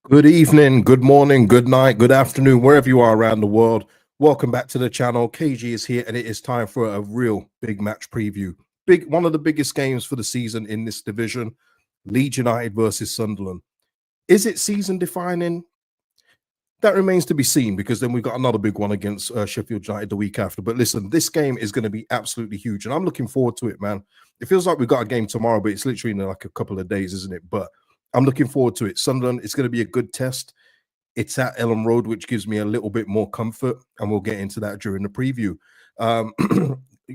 Good evening, good morning, good night, good afternoon, wherever you are around the world. Welcome back to the channel. KG is here, and it is time for a real big match preview. One of the biggest games for the season in this division, Leeds United versus Sunderland. Is it season defining? That remains to be seen, because then we've got another big one against Sheffield United the week after. But listen, this game is going to be absolutely huge, and I'm looking forward to it, man. It feels like we've got a game tomorrow, but it's literally in like a couple of days, isn't it? But I'm looking forward to it. Sunderland, it's going to be a good test. It's at Ellen Road, which gives me a little bit more comfort, and we'll get into that during the preview.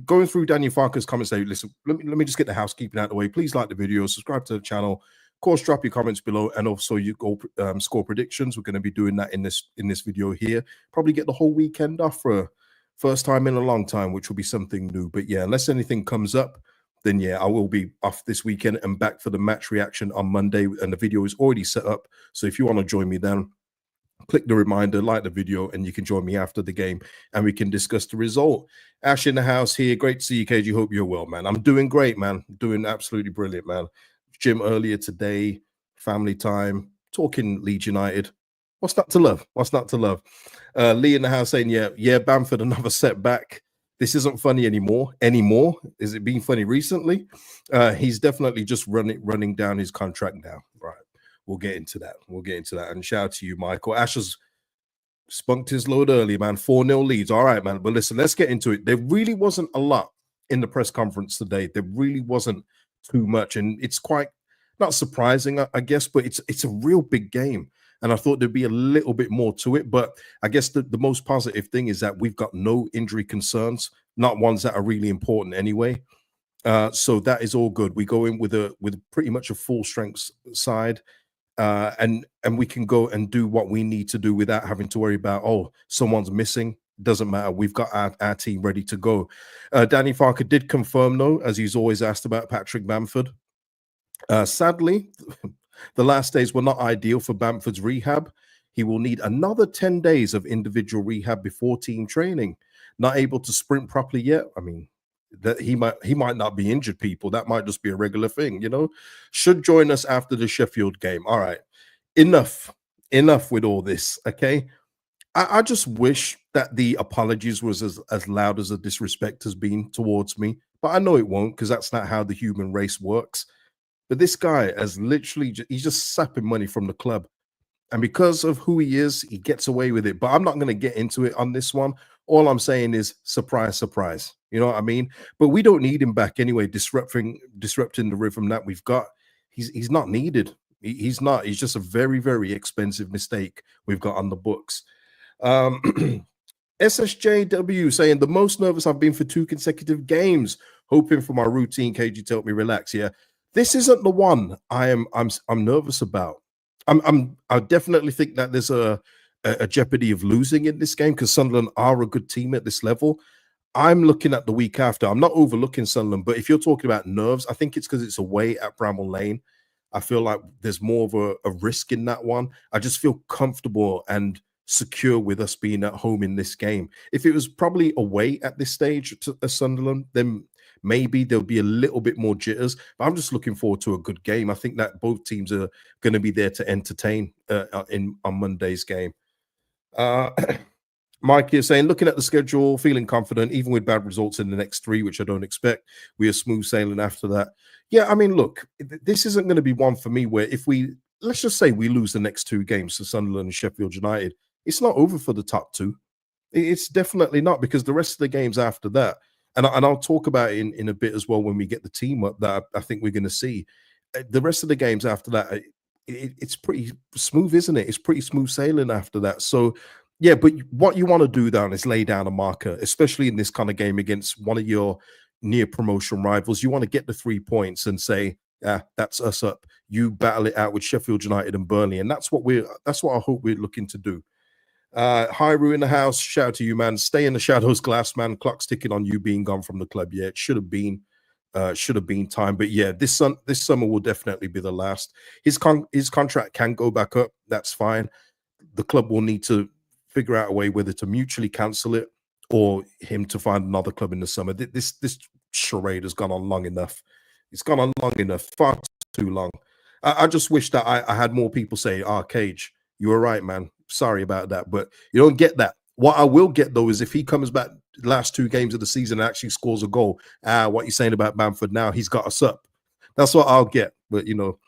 Going through Daniel Farker's comments, say, listen, let me just get the housekeeping out of the way. Please like the video, subscribe to the channel. Of course, drop your comments below, and also you go score predictions. We're going to be doing that in this video here. Probably get the whole weekend off for a first time in a long time, which will be something new. But yeah, unless anything comes up, then yeah, I will be off this weekend and back for the match reaction on Monday, and the video is already set up. So if you want to join me then, click the reminder, like the video, and you can join me after the game and we can discuss the result. Ash in the house here. Great to see you, KG. Hope you're well, man. I'm doing great, man. Doing absolutely brilliant, man. Gym earlier today, family time, talking Leeds United. What's not to love? What's not to love? Lee in the house saying, yeah, Bamford, another setback. This isn't funny anymore. Is it being funny recently? He's definitely just running down his contract now. Right. We'll get into that. And shout out to you, Michael. Ash has spunked his load early, man. 4-0 leads. All right, man. But listen, let's get into it. There really wasn't a lot in the press conference today. There really wasn't too much. And it's quite not surprising, I guess, but it's a real big game. And I thought there'd be a little bit more to it. But I guess the most positive thing is that we've got no injury concerns, not ones that are really important anyway. So that is all good. We go in with pretty much a full strength side. And we can go and do what we need to do without having to worry about, oh, someone's missing. Doesn't matter. We've got our team ready to go. Danny Farker did confirm, though, as he's always asked about Patrick Bamford. Sadly, the last days were not ideal for Bamford's rehab. He will need another 10 days of individual rehab before team training. Not able to sprint properly yet. I mean, that he might not be injured, people. That might just be a regular thing, you know. Should join us after the Sheffield game. All right, enough with all this. Okay, I just wish that the apologies was as loud as the disrespect has been towards me, but I know it won't, because that's not how the human race works. But this guy has literally he's just sapping money from the club, and because of who he is, he gets away with it. But I'm not going to get into it on this one. All I'm saying is surprise, surprise. You know what I mean? But we don't need him back anyway, disrupting the rhythm that we've got. He's not needed. He's not. He's just a very, very expensive mistake we've got on the books. SSJW saying, the most nervous I've been for 2 consecutive games, hoping for my routine KG to help me relax. Yeah, this isn't the one I'm nervous about. I definitely think that there's a jeopardy of losing in this game, because Sunderland are a good team at this level. I'm looking at the week after. I'm not overlooking Sunderland, but if you're talking about nerves, I think it's because it's away at Bramall Lane. I feel like there's more of a risk in that one. I just feel comfortable and secure with us being at home in this game. If it was probably away at this stage to Sunderland, then maybe there'll be a little bit more jitters. But I'm just looking forward to a good game. I think that both teams are going to be there to entertain on Monday's game. Mike is saying, looking at the schedule, feeling confident, even with bad results in the next 3, which I don't expect. We are smooth sailing after that. Yeah, I mean, look, this isn't going to be one for me where let's just say we lose the next 2 games to Sunderland and Sheffield United, it's not over for the top 2. It's definitely not, because the rest of the games after that, and I'll talk about it in a bit as well when we get the team up that I think we're going to see. The rest of the games after that, it's pretty smooth, isn't it? It's pretty smooth sailing after that. So, yeah, but what you want to do down is lay down a marker, especially in this kind of game against one of your near promotion rivals. You want to get the 3 points and say, that's us up. You battle it out with Sheffield United and Burnley, and that's what I hope we're looking to do. Hyru in the house, shout out to you, man. Stay in the shadows, glass man. Clock's ticking on you being gone from the club. Yeah, it should have been time. But yeah, this summer will definitely be the last. His contract can go back up. That's fine. The club will need to figure out a way whether to mutually cancel it or him to find another club in the summer. This charade has gone on long enough. It's gone on long enough, far too long. I just wish that I had more people say, Cage, You were right, man. Sorry about that, but you don't get that. What I will get though is if he comes back last 2 games of the season and actually scores a goal. What you're saying about Bamford now, he's got us up. That's what I'll get. But you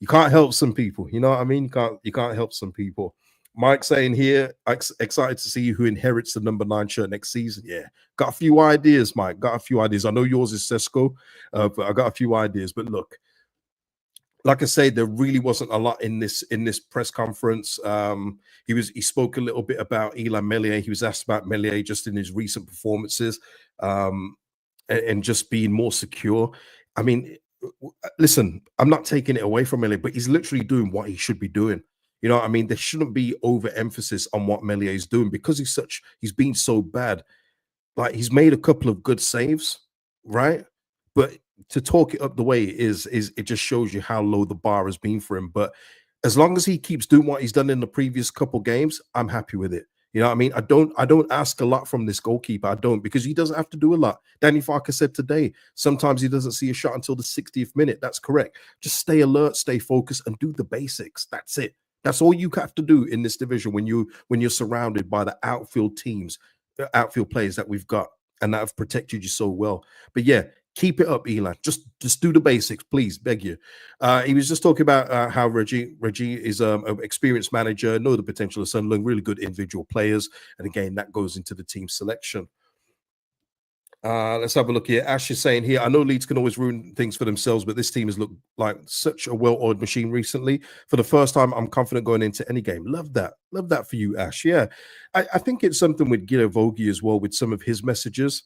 can't help some people. You know what I mean? You can't help some people. Mike saying here, excited to see who inherits the number 9 shirt next season. Yeah, got a few ideas, Mike. Got a few ideas. I know yours is Sesko, but I got a few ideas. But look, like I say, there really wasn't a lot in this press conference. He spoke a little bit about Eli Meslier. He was asked about Meslier just in his recent performances, and just being more secure. I mean, listen, I'm not taking it away from Meslier, but he's literally doing what he should be doing. You know what I mean? There shouldn't be overemphasis on what Meslier is doing because he's been so bad. Like he's made a couple of good saves, right? But to talk it up the way it is it just shows you how low the bar has been for him. But as long as he keeps doing what he's done in the previous couple games, I'm happy with it. You know what I mean? I don't ask a lot from this goalkeeper. I don't, because he doesn't have to do a lot. Danny Farker said today, sometimes he doesn't see a shot until the 60th minute. That's correct. Just stay alert, stay focused, and do the basics. That's it. That's all you have to do in this division when you're surrounded by the outfield teams, the outfield players that we've got and that have protected you so well. But yeah, keep it up, Eli. Just do the basics, please. Beg you. He was just talking about how Reggie is an experienced manager, know the potential of Sunderland, really good individual players, and again that goes into the team selection. Let's have a look here. Ash is saying here, I know Leeds can always ruin things for themselves, but this team has looked like such a well-oiled machine recently. For the first time, I'm confident going into any game. Love that. Love that for you, Ash. Yeah. I think it's something with Guido Vogie as well, with some of his messages.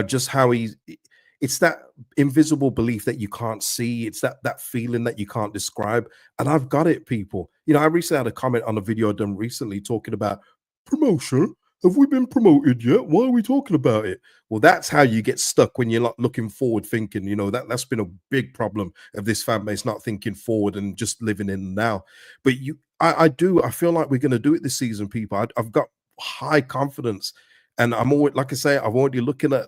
Just how it's that invisible belief that you can't see. It's that feeling that you can't describe. And I've got it, people. I recently had a comment on a video I've done recently talking about promotion. Have we been promoted yet? Why are we talking about it? Well, that's how you get stuck when you're not looking forward thinking. That's been a big problem of this fan base, not thinking forward and just living in now. But I feel like we're going to do it this season, people. I've got high confidence. And I'm always, like I say, I'm already looking at,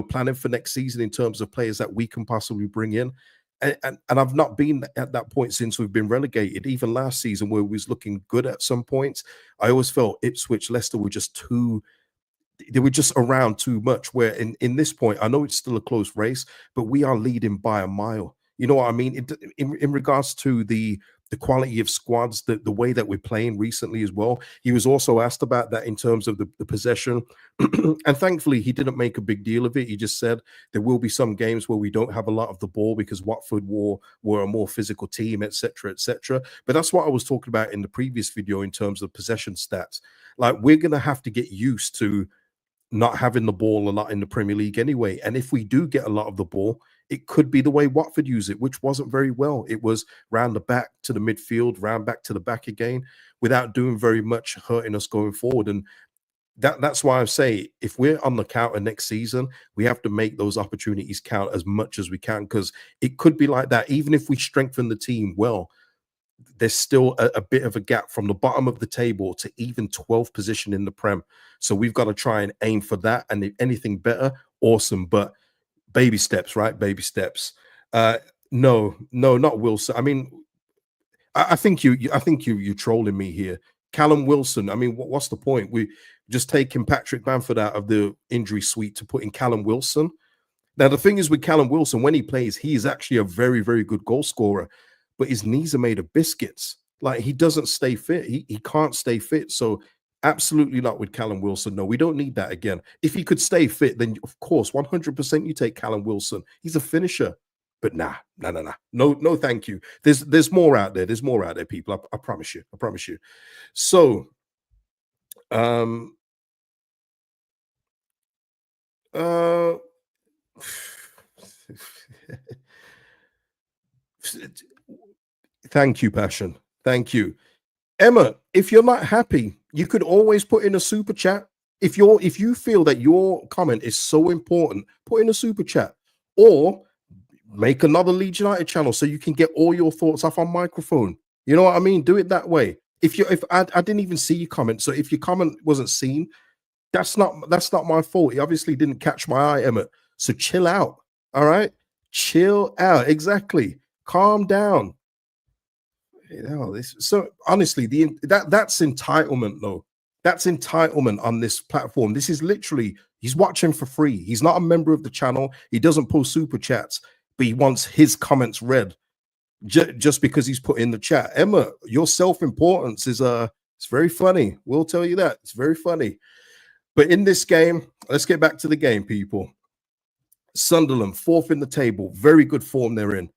planning for next season in terms of players that we can possibly bring in. And I've not been at that point since we've been relegated. Even last season, where we was looking good at some points, I always felt Ipswich, Leicester were just they were just around too much. Where in this point, I know it's still a close race, but we are leading by a mile. You know what I mean? In regards to the quality of squads, the way that we're playing recently as well. He was also asked about that in terms of the possession. And thankfully, he didn't make a big deal of it. He just said there will be some games where we don't have a lot of the ball because Watford were a more physical team, etc., etc. But that's what I was talking about in the previous video in terms of possession stats. Like, we're going to have to get used to not having the ball a lot in the Premier League anyway. And if we do get a lot of the ball, it could be the way Watford use it, which wasn't very well. It was round the back to the midfield, round back to the back again, without doing very much, hurting us going forward. And that's why I say, if we're on the counter next season, we have to make those opportunities count as much as we can, because it could be like that. Even if we strengthen the team well, there's still a bit of a gap from the bottom of the table to even 12th position in the Prem. So we've got to try and aim for that. And if anything better, awesome. But baby steps, right? Baby steps. No, not Wilson. I mean, I think you're trolling me here. Callum Wilson. I mean, what's the point? We just taking Patrick Bamford out of the injury suite to put in Callum Wilson. Now, the thing is with Callum Wilson, when he plays, he is actually a very, very good goal scorer, but his knees are made of biscuits. Like, he doesn't stay fit. He can't stay fit. So absolutely not with Callum Wilson. No, we don't need that again. If he could stay fit, then of course, 100% you take Callum Wilson. He's a finisher. But nah. No, thank you. There's more out there. There's more out there, people. I promise you. I promise you. So, thank you, Passion. Thank you. Emma, if you're not happy, you could always put in a super chat. If you feel that your comment is so important, put in a super chat or make another Leeds United channel so you can get all your thoughts off on microphone. You know what I mean? Do it that way. If I didn't even see your comment, so if your comment wasn't seen, that's not my fault. It obviously didn't catch my eye, Emma. So chill out. All right, chill out. Exactly. Calm down. You know, this, so honestly, that's entitlement, though. That's entitlement on this platform. This is literally he's watching for free. He's not a member of the channel. He doesn't post super chats, but he wants his comments read just because he's put in the chat. Emma, your self-importance is it's very funny. We'll tell you that. It's very funny. But in this game, let's get back to the game, people. Sunderland, fourth in the table, very good form they're in.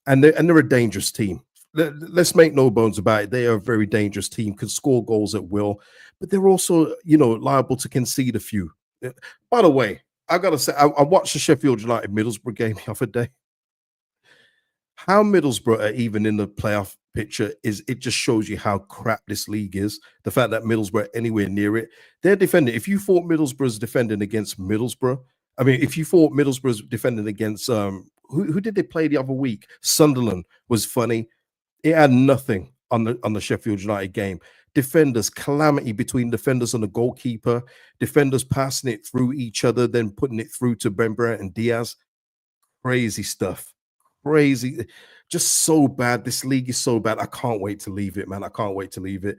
And they're a dangerous team. Let's make no bones about it. They are a very dangerous team, can score goals at will, but they're also, liable to concede a few. By the way, I gotta say, I watched the Sheffield United Middlesbrough game the other day. How Middlesbrough are even in the playoff picture it just shows you how crap this league is. The fact that Middlesbrough are anywhere near it, they're defending. If you thought Middlesbrough's defending against Middlesbrough, I mean, if you thought Middlesbrough's defending against who did they play the other week? Sunderland was funny. It had nothing on the Sheffield United game. Defenders, calamity between defenders and the goalkeeper. Defenders passing it through each other, then putting it through to Bembra and Diaz. Crazy stuff. Crazy. Just so bad. This league is so bad. I can't wait to leave it, man. I can't wait to leave it.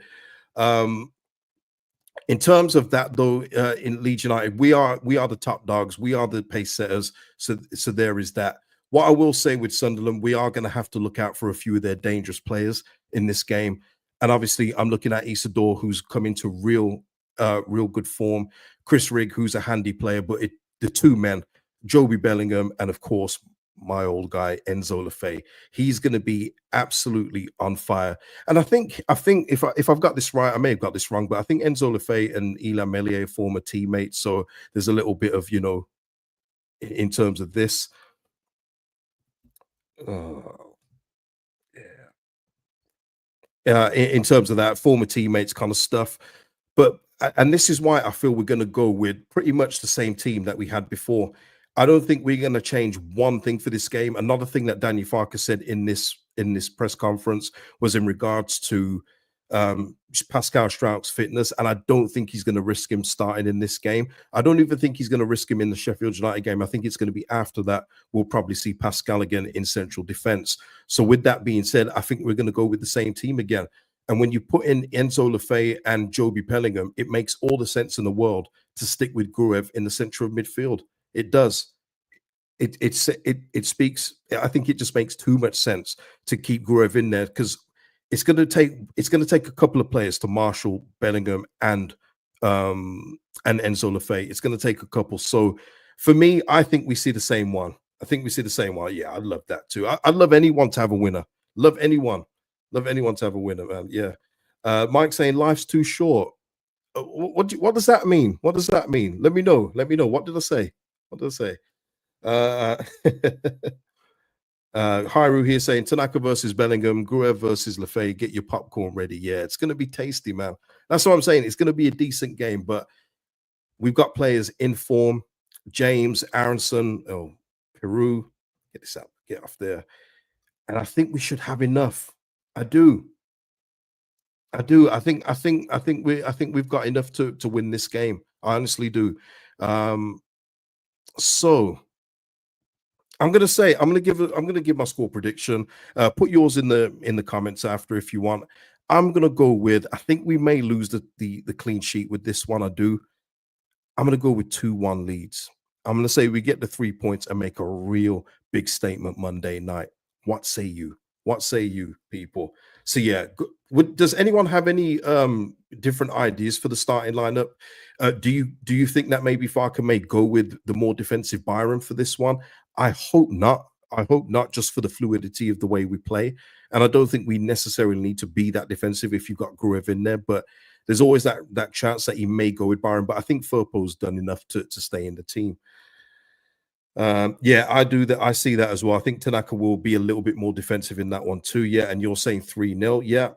In terms of that, though, in Leeds United, we are the top dogs. We are the pace setters. So there is that. What I will say with Sunderland, we are going to have to look out for a few of their dangerous players in this game. And obviously, I'm looking at Isidore, who's come into real good form. Chris Rigg, who's a handy player, but the two men, Joby Bellingham, and of course, my old guy Enzo Lefebvre, he's going to be absolutely on fire. And I think if I've got this right, I may have got this wrong, but I think Enzo Lefebvre and Ilya Meslier are former teammates. So there's a little bit of in terms of this. In terms of that former teammates kind of stuff, and this is why I feel we're going to go with pretty much the same team that we had before. I don't think we're going to change one thing for this game. Another thing that Daniel Farker said in this press conference was in regards to Pascal Struijk's fitness, and I don't think he's going to risk him starting in this game. I don't even think he's going to risk him in the Sheffield United game. I think it's going to be after that we'll probably see Pascal again in central defense. So with that being said, I think we're going to go with the same team again. And when you put in Enzo Lefebvre and Joby Bellingham, it makes all the sense in the world to stick with Gruev in the center of midfield. It does. It speaks. I think it just makes too much sense to keep Gruev in there, because it's going to take a couple of players to marshal Bellingham and Enzo Lefebvre. It's going to take a couple. So for me, I think we see the same one. Yeah, I'd love that too. I'd love anyone to have a winner. Love anyone to have a winner, man. Yeah. Mike saying life's too short. What does that mean? What does that mean? Let me know. What did I say? Hyru here saying Tanaka versus Bellingham, Gruev versus Lefebvre. Get your popcorn ready. Yeah, it's going to be tasty, man. That's what I'm saying. It's going to be a decent game, but we've got players in form. James, Aronson, Peru. Get this out. Get off there. And I think we should have enough. I do. I think we've got enough to win this game. I honestly do. So I'm gonna give my score prediction. Put yours in the comments after if you want. I'm gonna go with, I think we may lose the clean sheet with this one. I'm gonna go with 2-1 Leeds. I'm gonna say we get the 3 points and make a real big statement Monday night. What say you? What say you, people? So yeah, does anyone have any different ideas for the starting lineup? Do you think that maybe Farker may go with the more defensive Byron for this one? I hope not. I hope not, just for the fluidity of the way we play. And I don't think we necessarily need to be that defensive if you've got Gruev in there, but there's always that chance that he may go with Byron. But I think Firpo's done enough to stay in the team. Yeah, I do that. I see that as well. I think Tanaka will be a little bit more defensive in that one too. Yeah, and you're saying 3-0. Yeah.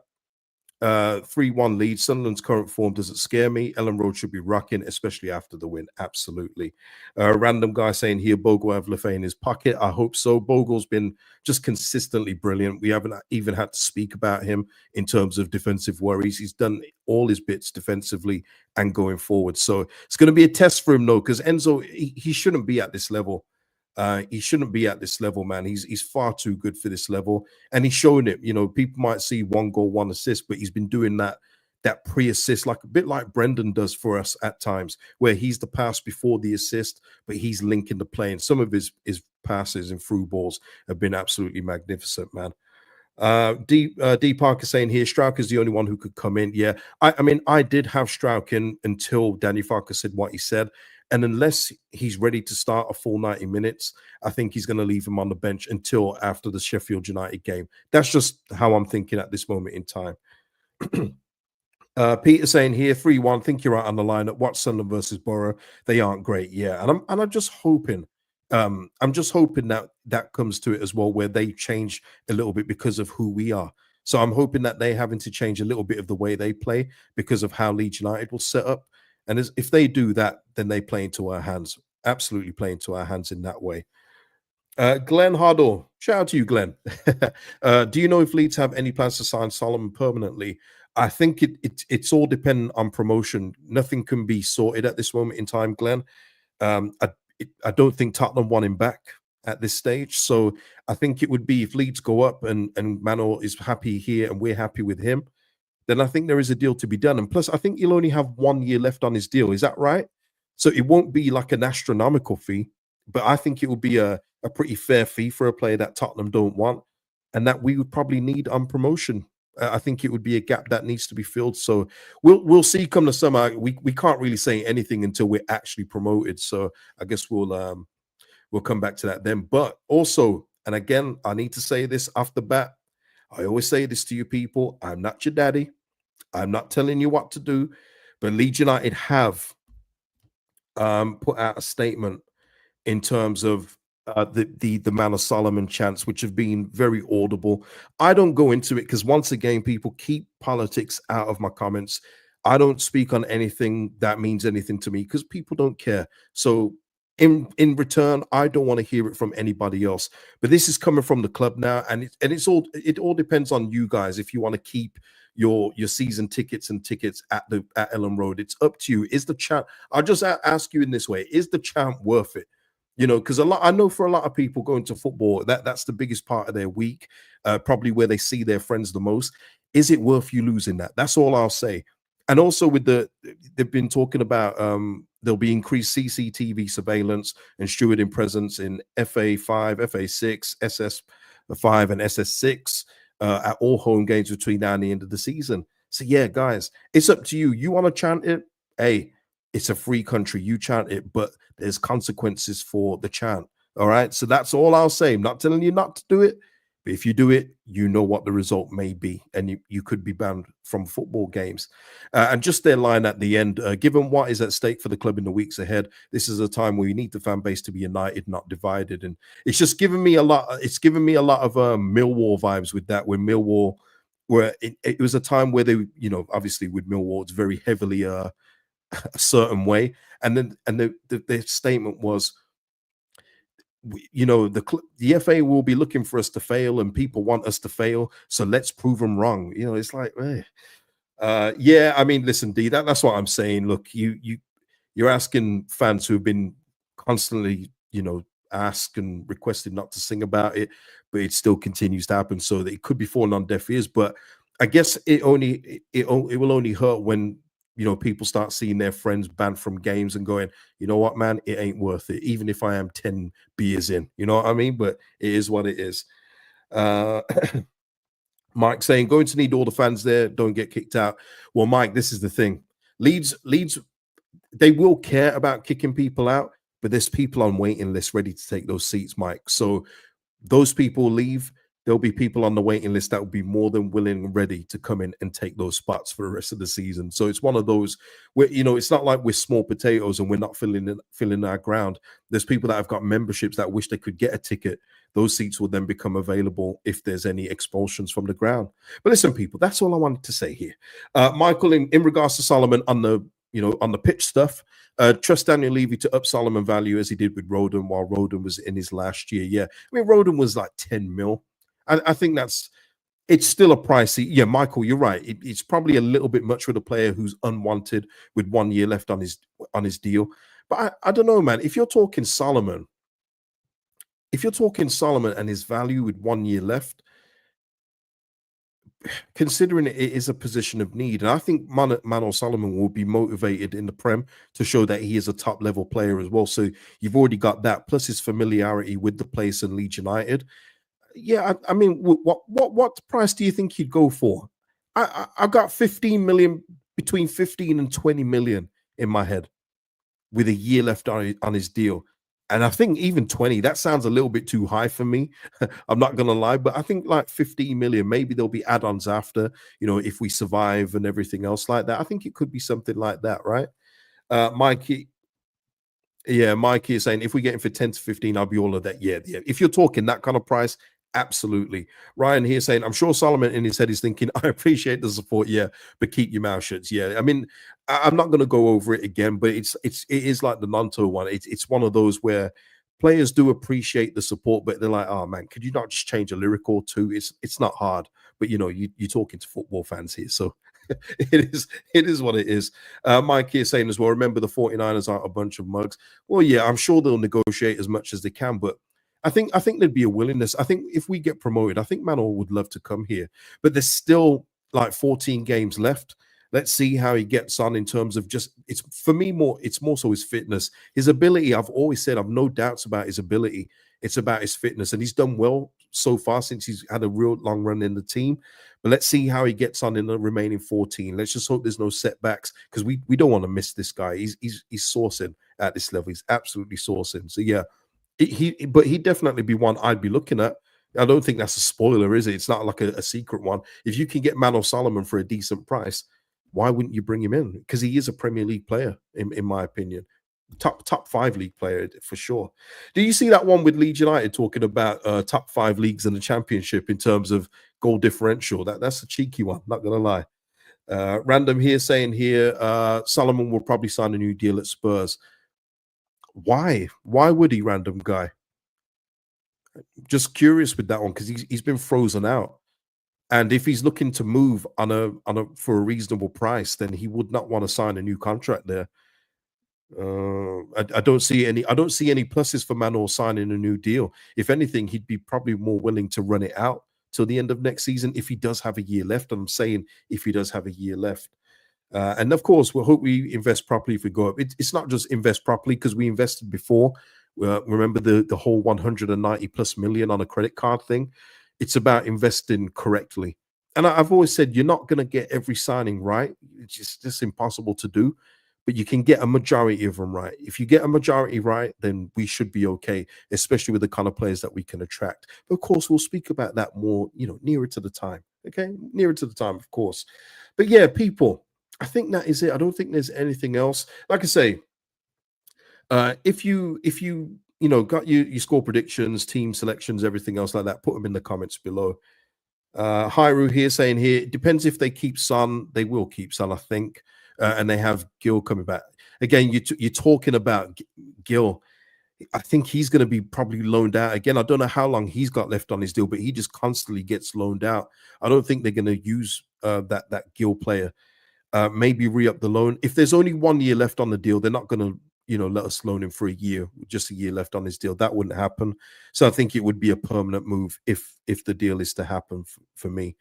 3-1 lead. Sunderland's current form doesn't scare me. Ellen Road should be rocking, especially after the win. Absolutely. Random guy saying here, Bogle have Lefebvre in his pocket. I hope so. Bogle's been just consistently brilliant. We haven't even had to speak about him in terms of defensive worries. He's done all his bits defensively and going forward. So it's going to be a test for him, though, because Enzo, he shouldn't be at this level. He shouldn't be at this level, man. He's far too good for this level, and he's shown it. You know, people might see 1 goal, 1 assist, but he's been doing that pre-assist, like a bit like Brendan does for us at times, where he's the pass before the assist, but he's linking the play. And some of his passes and through balls have been absolutely magnificent, man. D Parker saying here, Strauch is the only one who could come in. Yeah, I mean, I did have Strauch in until Danny Farker said what he said. And unless he's ready to start a full 90 minutes, I think he's going to leave him on the bench until after the Sheffield United game. That's just how I'm thinking at this moment in time. Peter saying here, 3-1. Think you're right on the line. Watch Sunderland versus Borough. They aren't great, yeah. And I'm just hoping, that comes to it as well, where they change a little bit because of who we are. So I'm hoping that they're having to change a little bit of the way they play because of how Leeds United will set up. And if they do that, then they play into our hands. Absolutely play into our hands in that way. Glenn Hardall, shout out to you, Glenn. Do you know if Leeds have any plans to sign Solomon permanently? I think it's all dependent on promotion. Nothing can be sorted at this moment in time, Glenn. I don't think Tottenham want him back at this stage. So I think it would be if Leeds go up and Manor is happy here and we're happy with him, then I think there is a deal to be done. And plus, I think he'll only have 1 year left on his deal. Is that right? So it won't be like an astronomical fee, but I think it will be a pretty fair fee for a player that Tottenham don't want and that we would probably need on promotion. I think it would be a gap that needs to be filled. So we'll see come the summer. We can't really say anything until we're actually promoted. So I guess we'll come back to that then. But also, and again, I need to say this off the bat. I always say this to you people. I'm not your daddy. I'm not telling you what to do. But Leeds United have put out a statement in terms of the Manor Solomon chants, which have been very audible. I don't go into it because once again, people keep politics out of my comments. I don't speak on anything that means anything to me because people don't care. So in return, I don't want to hear it from anybody else. But this is coming from the club now, and it all depends on you guys. If you want to keep your season tickets at Ellen Road, it's up to you. Is the chant? I'll just ask you in this way: is the chant worth it? You know, because I know for a lot of people going to football, that's the biggest part of their week, probably where they see their friends the most. Is it worth you losing that? That's all I'll say. And also they've been talking about there'll be increased CCTV surveillance and stewarding presence in FA5, FA6, SS5 and SS6 at all home games between now and the end of the season. So yeah, guys, it's up to you. You want to chant it? Hey, it's a free country. You chant it, but there's consequences for the chant. All right. So that's all I'll say. I'm not telling you not to do it, but if you do it, you know what the result may be, and you could be banned from football games. And just their line at the end, given what is at stake for the club in the weeks ahead, this is a time where you need the fan base to be united, not divided. And it's just given me a lot. It's given me a lot of Millwall vibes with that. When Millwall, where it was a time where they, you know, obviously with Millwall, it's very heavily a certain way, and then the statement was, you know, the FA will be looking for us to fail, and people want us to fail, so let's prove them wrong. You know, it's like, yeah. I mean, listen, D, that's what I'm saying. Look, you're asking fans who have been constantly, you know, asked and requested not to sing about it, but it still continues to happen. So that it could be falling on deaf ears. But I guess it will only hurt when, you know, people start seeing their friends banned from games and going, you know what, man, it ain't worth it, even if I am 10 beers in. You know what I mean? But it is what it is. Mike saying, going to need all the fans there, don't get kicked out. Well, Mike, this is the thing. Leeds, they will care about kicking people out, but there's people on waiting lists ready to take those seats, Mike. So those people leave, there'll be people on the waiting list that will be more than willing and ready to come in and take those spots for the rest of the season. So it's one of those where, you know, it's not like we're small potatoes and we're not filling our ground. There's people that have got memberships that wish they could get a ticket. Those seats will then become available if there's any expulsions from the ground. But listen, people, that's all I wanted to say here. Michael, in regards to Solomon on the pitch stuff, trust Daniel Levy to up Solomon value as he did with Roden while Roden was in his last year. Yeah, I mean, Roden was like 10 mil. I think it's still a pricey. Yeah, Michael, you're right. It's probably a little bit much with a player who's unwanted with 1 year left on his deal. But I don't know, man. If you're talking Solomon, if you're talking Solomon and his value with 1 year left, considering it is a position of need, and I think Manor Solomon will be motivated in the Prem to show that he is a top level player as well. So you've already got that, plus his familiarity with the place and Leeds United. Yeah, I mean, what price do you think he'd go for? I got 15 million, between 15 and 20 million in my head, with a year left on his deal. And I think even 20, that sounds a little bit too high for me. I'm not gonna lie, but I think like 15 million, maybe there'll be add-ons after, if we survive and everything else like that. I think it could be something like that, right? Mikey, yeah, Mikey is saying if we get him for 10 to 15, I'll be all of that. Yeah, yeah. If you're talking that kind of price, absolutely. Ryan here saying, I'm sure Solomon in his head is thinking, I appreciate the support, yeah, but keep your mouth shut. Yeah. I mean, I'm not going to go over it again, but it is like the Nanto one. It's one of those where players do appreciate the support, but they're like, oh man, could you not just change a lyric or two? It's not hard. But you're talking to football fans here, so it is what it is. Mike here saying as well, remember the 49ers aren't a bunch of mugs. Well, yeah, I'm sure they'll negotiate as much as they can, but I think there'd be a willingness. I think if we get promoted, I think Manor would love to come here, but there's still like 14 games left. Let's see how he gets on in terms of just, it's for me it's more so his fitness, his ability. I've always said I've no doubts about his ability. It's about his fitness, and he's done well so far since he's had a real long run in the team. But let's see how he gets on in the remaining 14. Let's just hope there's no setbacks, because we don't want to miss this guy. He's sourcing at this level. He's absolutely sourcing. So yeah, but he'd definitely be one I'd be looking at. I don't think that's a spoiler, is it? It's not like a secret one. If you can get Manor Solomon for a decent price, why wouldn't you bring him in? Because he is a Premier League player, in my opinion. Top 5 league player for sure. Do you see that one with Leeds United talking about top 5 leagues in the Championship in terms of goal differential? That's a cheeky one, not gonna lie. Random here saying here, Solomon will probably sign a new deal at Spurs. Why? Why would he, random guy? Just curious with that one, because he's been frozen out. And if he's looking to move for a reasonable price, then he would not want to sign a new contract there. I don't see any. I don't see any pluses for Manor signing a new deal. If anything, he'd be probably more willing to run it out till the end of next season if he does have a year left. And I'm saying if he does have a year left. And of course, we'll hope we invest properly if we go up. It's not just invest properly, because we invested before. Remember the whole 190 plus million on a credit card thing. It's about investing correctly. And I've always said you're not going to get every signing right. It's just impossible to do. But you can get a majority of them right. If you get a majority right, then we should be okay, especially with the kind of players that we can attract. But of course, we'll speak about that more, nearer to the time. Okay, nearer to the time, of course. But yeah, people, I think that is it. I don't think there's anything else. Like I say, if you got your score predictions, team selections, everything else like that, put them in the comments below. Hyru here saying here, it depends if they keep Son. They will keep Son, I think. And they have Gil coming back. Again, you're talking about Gil. I think he's going to be probably loaned out. Again, I don't know how long he's got left on his deal, but he just constantly gets loaned out. I don't think they're going to use that Gil player. Maybe re-up the loan. If there's only 1 year left on the deal, they're not going to let us loan him for a year, just a year left on his deal. That wouldn't happen. So I think it would be a permanent move if the deal is to happen for me,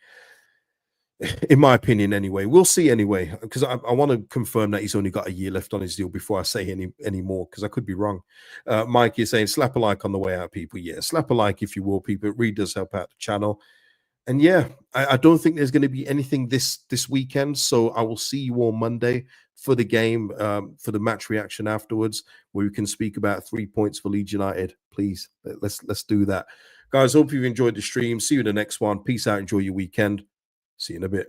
in my opinion. Anyway, we'll see anyway, because I want to confirm that he's only got a year left on his deal before I say any more, because I could be wrong. Mike is saying slap a like on the way out, people. Yeah, slap a like if you will, people. It really does help out the channel. And yeah, I don't think there's going to be anything this weekend. So I will see you all Monday for the game, for the match reaction afterwards, where we can speak about 3 points for Leeds United. Please, let's do that. Guys, hope you've enjoyed the stream. See you in the next one. Peace out. Enjoy your weekend. See you in a bit.